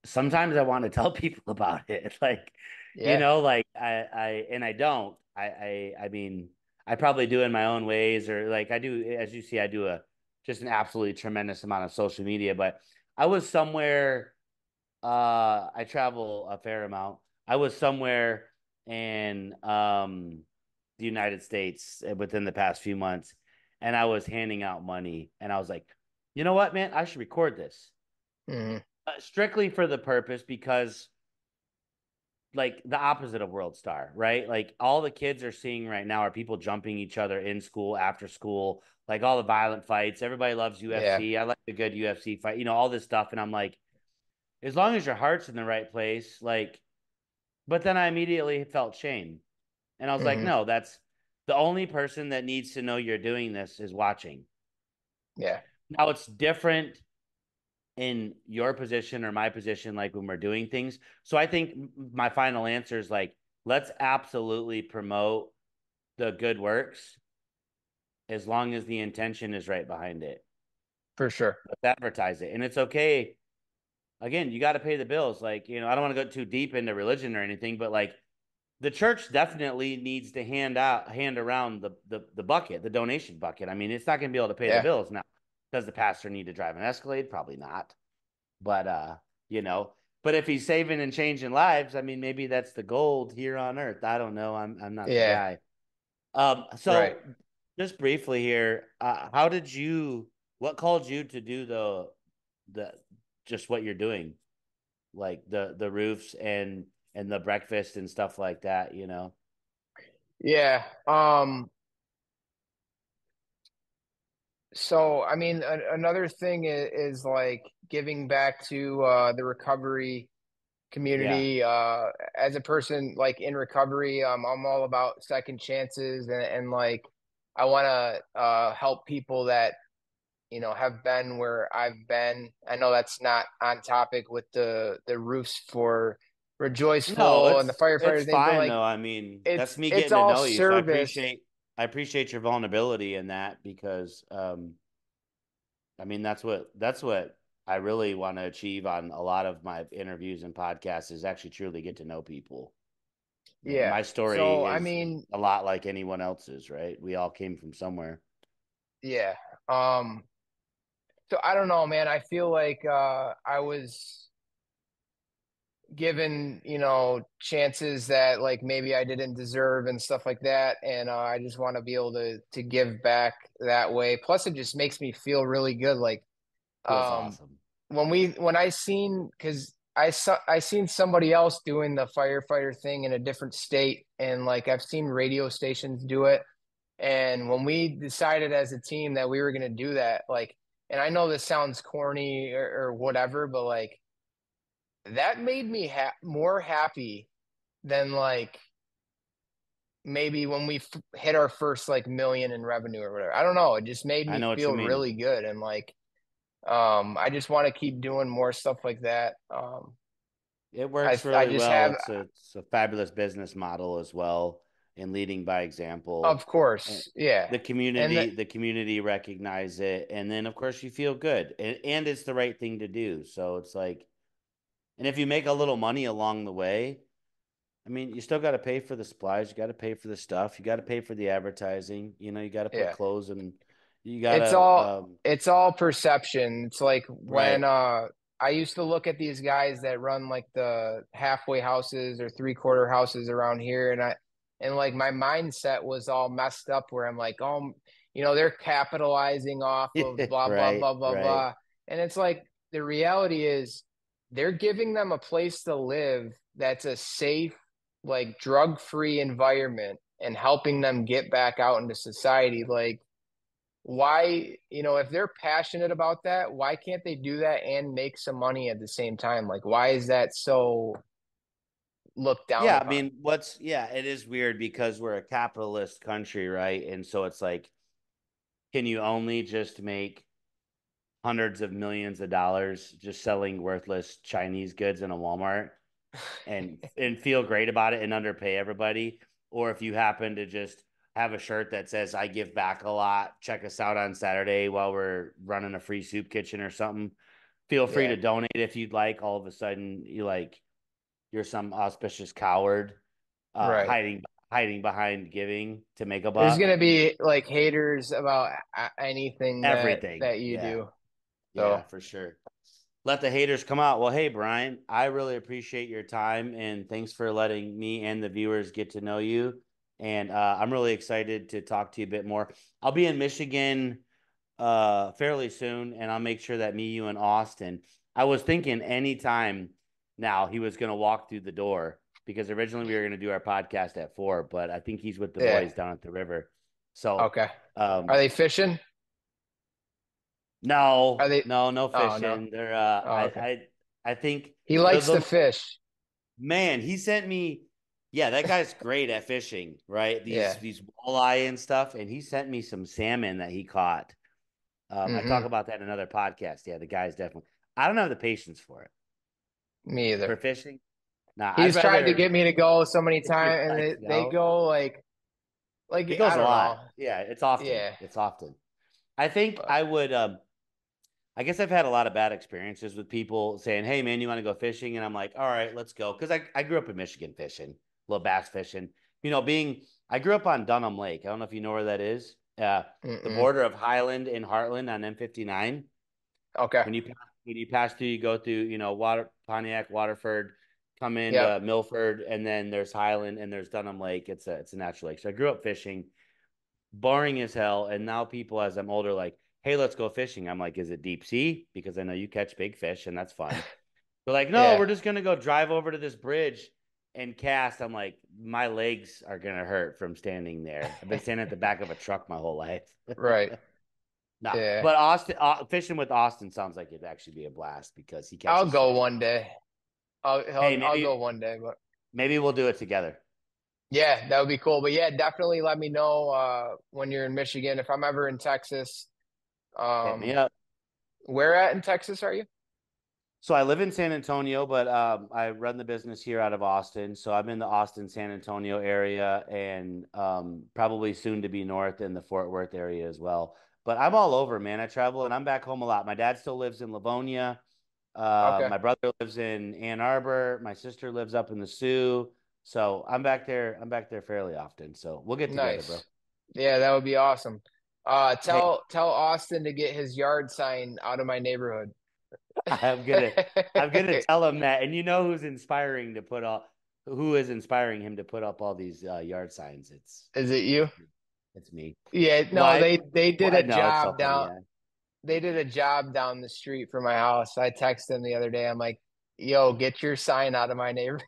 Sometimes I want to tell people about it. Like, yeah. like and I don't. I mean, I probably do in my own ways, or like I do, as you see, I do a just an absolutely tremendous amount of social media. But I was somewhere, I travel a fair amount. I was somewhere in the United States within the past few months, and I was handing out money, and I was like, you know what, man, I should record this Mhm. strictly for the purpose because like the opposite of World Star, right? Like all the kids are seeing right now are people jumping each other in school, after school, like all the violent fights. Everybody loves Yeah. UFC. I like a good UFC fight, all this stuff. And I'm like, as long as your heart's in the right place, like, but then I immediately felt shame. And I was like, Hmm. no, that's the only person that needs to know you're doing this is watching. Yeah. Now it's different in your position or my position, like when we're doing things. So I think my final answer is like, let's absolutely promote the good works as long as the intention is right behind it. For sure. Let's advertise it. And it's okay. Again, you got to pay the bills. Like, I don't want to go too deep into religion or anything, but like the church definitely needs to hand around the bucket, the donation bucket. I mean, it's not going to be able to pay the Yeah. bills now. Does the pastor need to drive an Escalade? Probably not. But you know, but if he's saving and changing lives, I mean, maybe that's the gold here on earth. I don't know. I'm not the Yeah. guy. Right. So just briefly here, how did you? What called you to do the just what you're doing, like the roofs and the breakfast and stuff like that? Yeah. So I mean, another thing is like giving back to the recovery Yeah. community. As a person like in recovery, I'm all about second chances and like I want to help people that have been where I've been. I know that's not on topic with the roofs for No, Rejoiceful and the it's firefighter things, but fine like though. I mean, that's me it's getting to all know you, so service. I appreciate your vulnerability in that because I mean, that's what I really want to achieve on a lot of my interviews and podcasts is actually truly get to know people. And Yeah. my story So I is mean, a lot like anyone else's, right? We all came from somewhere. yeah. So I don't know, man. I feel like I was given, chances that like maybe I didn't deserve and stuff like that, and I just want to be able to give back that way. Plus, it just makes me feel really good. Like Feels um, awesome. when I seen because I seen somebody else doing the firefighter thing in a different state, and like I've seen radio stations do it. And when we decided as a team that we were going to do that, like, and I know this sounds corny or whatever, but like that made me more happy than like maybe when we hit our first like million in revenue or whatever. I don't know. It just made I me know what you feel mean. really good. And like, I just want to keep doing more stuff like that. It I works I really just well. have, It's a fabulous business model as well, and leading by example. of And course, yeah, and the community recognize it, and then of course you feel good, and it's the right thing to do. So it's like, and if you make a little money along the way, I mean, you still got to pay for the supplies, you got to pay for the stuff, you got to pay for the advertising. You got to put yeah. clothes and you got It's to, all it's all perception. It's like when right. I used to look at these guys that run like the halfway houses or three-quarter houses around here, and like my mindset was all messed up where I'm like, oh, they're capitalizing off of blah blah Right, blah blah right. blah. And it's like the reality is they're giving them a place to live that's a safe, like drug-free environment and helping them get back out into society. Like why, if they're passionate about that, why can't they do that and make some money at the same time? Like, why is that so looked down Yeah, I upon? mean, it is weird because we're a capitalist country, right? And so it's like, can you only just make hundreds of millions of dollars just selling worthless Chinese goods in a Walmart and feel great about it and underpay everybody? Or if you happen to just have a shirt that says I give back a lot, check us out on Saturday while we're running a free soup kitchen or something. Feel free Yeah, to donate if you'd like. All of a sudden, you're some auspicious coward right. hiding behind giving to make a There's buck. gonna be like haters about anything that Everything. that you Yeah. do. Yeah, So, for sure. Let the haters come out. Well, hey, Bryan, I really appreciate your time and thanks for letting me and the viewers get to know you. And I'm really excited to talk to you a bit more. I'll be in Michigan fairly soon, and I'll make sure that me, you, and Austin. I was thinking anytime now he was going to walk through the door. because originally we were going to do our podcast at 4, but I think he's with the Yeah. boys down at the river. So, Okay. Are um, they fishing? Are no, they? no Oh no. fishing. They're Oh, okay. I think He likes the to fish. man, he sent me. Yeah, that guy's great at fishing, right? Yeah. These walleye and stuff, and he sent me some salmon that he caught. I talk Hmm. about that in another podcast. Yeah, the guy's definitely. I don't have the patience for it Me for either. fishing. Nah, I'd He's tried to rather get me to go so many if he times, and likes they out. go It I goes a don't lot. know. Yeah, it's often. Yeah, It's often. I think but I would. I guess I've had a lot of bad experiences with people saying, "Hey, man, you want to go fishing?" And I'm like, "All right, let's go." Because I grew up in Michigan fishing, little bass fishing. I grew up on Dunham Lake. I don't know if you know where that is. The mm-mm. border of Highland and Heartland on M59. Okay. When you pass through, you go through, Pontiac, Waterford, come Yep. into Milford, and then there's Highland and there's Dunham Lake. It's a natural lake. So I grew up fishing, boring as hell. And now people, as I'm older, like, hey, let's go fishing. I'm like, is it deep sea? Because I know you catch big fish and that's fun. They're like, no, Yeah. we're just gonna go drive over to this bridge and cast. I'm like, my legs are gonna hurt from standing there. I've been standing at the back of a truck my whole life. Right. Nah, Yeah. but Austin fishing with Austin sounds like it'd actually be a blast because he I'll catches some. go one day. Hey, I'll go one day, but maybe we'll do it together. yeah, that would be cool. But yeah, definitely let me know when you're in Michigan. If I'm ever in Texas, Hit me um, up. where at in Texas are you? So I live in San Antonio, but I run the business here out of Austin. So I'm in the Austin, San Antonio area, and probably soon to be north in the Fort Worth area as well. But I'm all over, man. I travel and I'm back home a lot. My dad still lives in Livonia. Okay. My brother lives in Ann Arbor. My sister lives up in the Sioux. So I'm back there. I'm back there fairly often. So we'll get together, bro. Nice. Yeah, that would be awesome. Hey, Tell Austin to get his yard sign out of my neighborhood. I'm gonna I'm gonna tell him that. And you know who is inspiring him to put up all these yard signs? Is it you? It's me. Yeah, no, Why? they did Why? a No, it's so job funny. down Yeah. they did a job down the street from my house. I texted him the other day. I'm like, "Yo, get your sign out of my neighborhood."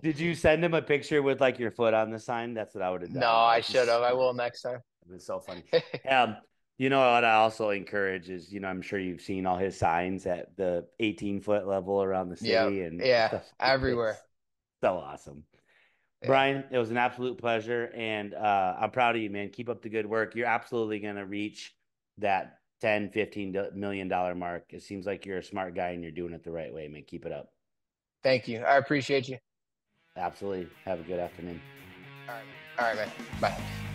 Did you send him a picture with like your foot on the sign? That's what I would have No, done. I'm I like, should have. I will next time. it's so funny. Um, you know what I also encourage is, I'm sure you've seen all his signs at the 18-foot level around the Yep. city and Yeah, stuff like everywhere. this. So awesome. Yeah. Bryan, it was an absolute pleasure, and I'm proud of you, man. Keep up the good work. You're absolutely going to reach that 10, $15 million mark. It seems like you're a smart guy and you're doing it the right way, man. Keep it up. Thank you. I appreciate you. Absolutely. Have a good afternoon. All right. All right, man. Bye.